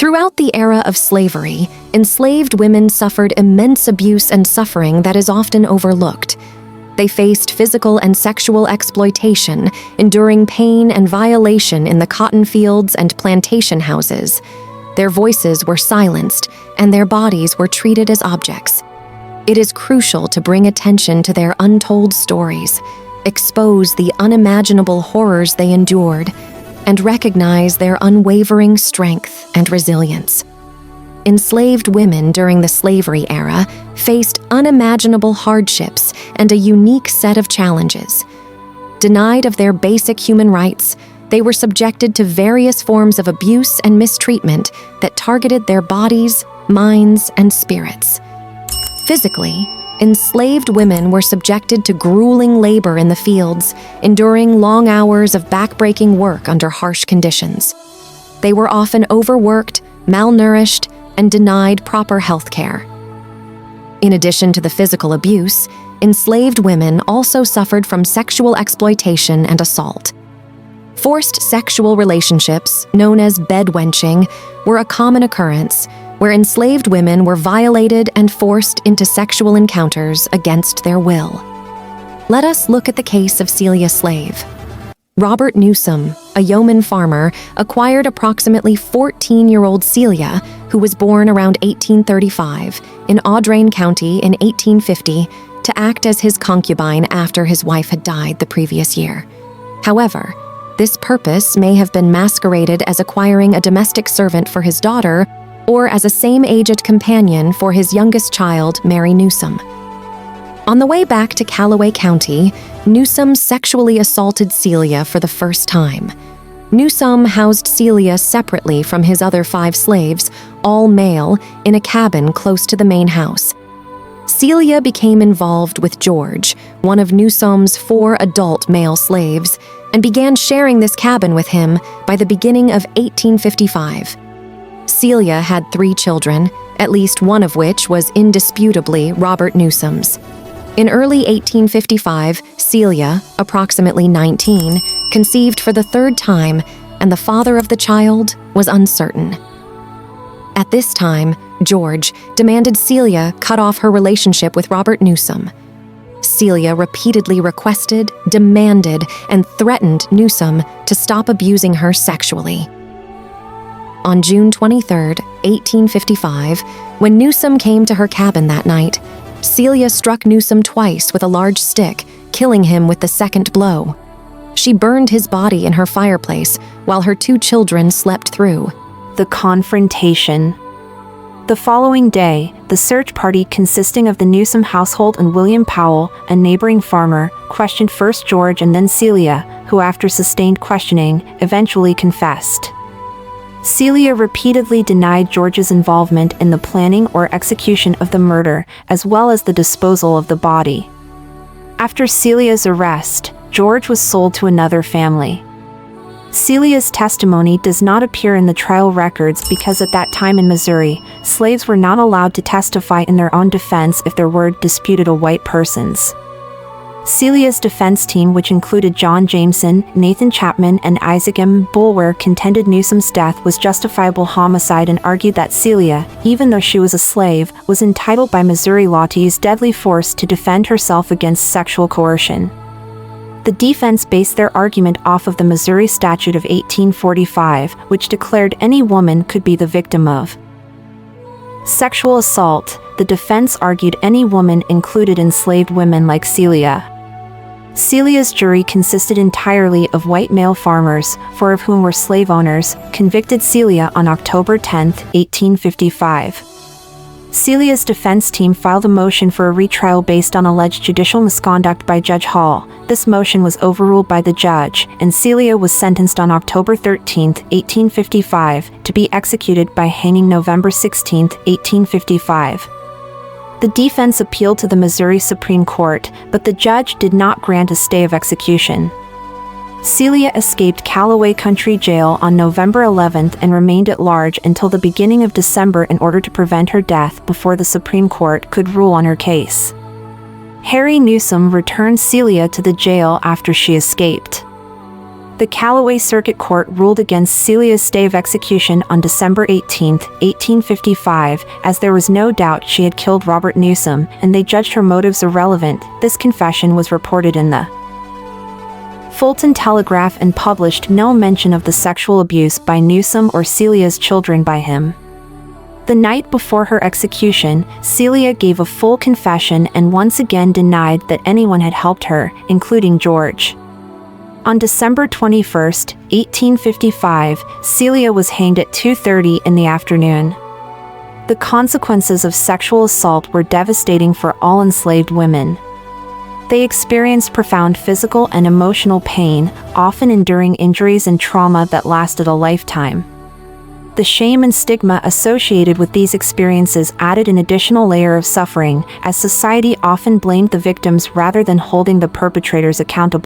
Throughout the era of slavery, enslaved women suffered immense abuse and suffering that is often overlooked. They faced physical and sexual exploitation, enduring pain and violation in the cotton fields and plantation houses. Their voices were silenced, and their bodies were treated as objects. It is crucial to bring attention to their untold stories, expose the unimaginable horrors they endured, and recognize their unwavering strength and resilience. Enslaved women during the slavery era faced unimaginable hardships and a unique set of challenges. Denied of their basic human rights, they were subjected to various forms of abuse and mistreatment that targeted their bodies, minds, and spirits. Physically, enslaved women were subjected to grueling labor in the fields, enduring long hours of backbreaking work under harsh conditions. They were often overworked, malnourished, and denied proper health care. In addition to the physical abuse, enslaved women also suffered from sexual exploitation and assault. Forced sexual relationships, known as bedwenching, were a common occurrence, where enslaved women were violated and forced into sexual encounters against their will. Let us look at the case of Celia Slave. Robert Newsom, a yeoman farmer, acquired approximately 14-year-old Celia, who was born around 1835, in Audrain County in 1850, to act as his concubine after his wife had died the previous year. However, this purpose may have been masqueraded as acquiring a domestic servant for his daughter or as a same-aged companion for his youngest child, Mary Newsom. On the way back to Callaway County, Newsom sexually assaulted Celia for the first time. Newsom housed Celia separately from his other 5 slaves, all male, in a cabin close to the main house. Celia became involved with George, one of Newsom's 4 adult male slaves, and began sharing this cabin with him by the beginning of 1855. Celia had 3 children, at least one of which was indisputably Robert Newsom's. In early 1855, Celia, approximately 19, conceived for the 3rd time, and the father of the child was uncertain. At this time, George demanded Celia cut off her relationship with Robert Newsom. Celia repeatedly requested, demanded, and threatened Newsom to stop abusing her sexually. On June 23, 1855, when Newsom came to her cabin that night, Celia struck Newsom twice with a large stick, killing him with the 2nd blow. She burned his body in her fireplace while her 2 children slept through. The confrontation. The following day, the search party consisting of the Newsom household and William Powell, a neighboring farmer, questioned first George and then Celia, who after sustained questioning, eventually confessed. Celia repeatedly denied George's involvement in the planning or execution of the murder, as well as the disposal of the body. After Celia's arrest, George was sold to another family. Celia's testimony does not appear in the trial records because at that time in Missouri, slaves were not allowed to testify in their own defense if their word disputed a white person's. Celia's defense team, which included John Jameson, Nathan Chapman, and Isaac M. Bulwer, contended Newsom's death was justifiable homicide and argued that Celia, even though she was a slave, was entitled by Missouri law to use deadly force to defend herself against sexual coercion. The defense based their argument off of the Missouri Statute of 1845, which declared any woman could be the victim of sexual assault. The defense argued any woman included enslaved women like Celia. Celia's jury consisted entirely of white male farmers, 4 of whom were slave owners, convicted Celia on October 10, 1855. Celia's defense team filed a motion for a retrial based on alleged judicial misconduct by Judge Hall. This motion was overruled by the judge, and Celia was sentenced on October 13, 1855, to be executed by hanging November 16, 1855. The defense appealed to the Missouri Supreme Court, but the judge did not grant a stay of execution. Celia escaped Callaway Country Jail on November 11 and remained at large until the beginning of December in order to prevent her death before the Supreme Court could rule on her case. Harry Newsom returned Celia to the jail after she escaped. The Callaway Circuit Court ruled against Celia's stay of execution on December 18, 1855, as there was no doubt she had killed Robert Newsom, and they judged her motives irrelevant. This confession was reported in the Fulton Telegraph and published no mention of the sexual abuse by Newsom or Celia's children by him. The night before her execution, Celia gave a full confession and once again denied that anyone had helped her, including George. On December 21, 1855, Celia was hanged at 2:30 in the afternoon. The consequences of sexual assault were devastating for all enslaved women. They experienced profound physical and emotional pain, often enduring injuries and trauma that lasted a lifetime. The shame and stigma associated with these experiences added an additional layer of suffering, as society often blamed the victims rather than holding the perpetrators accountable.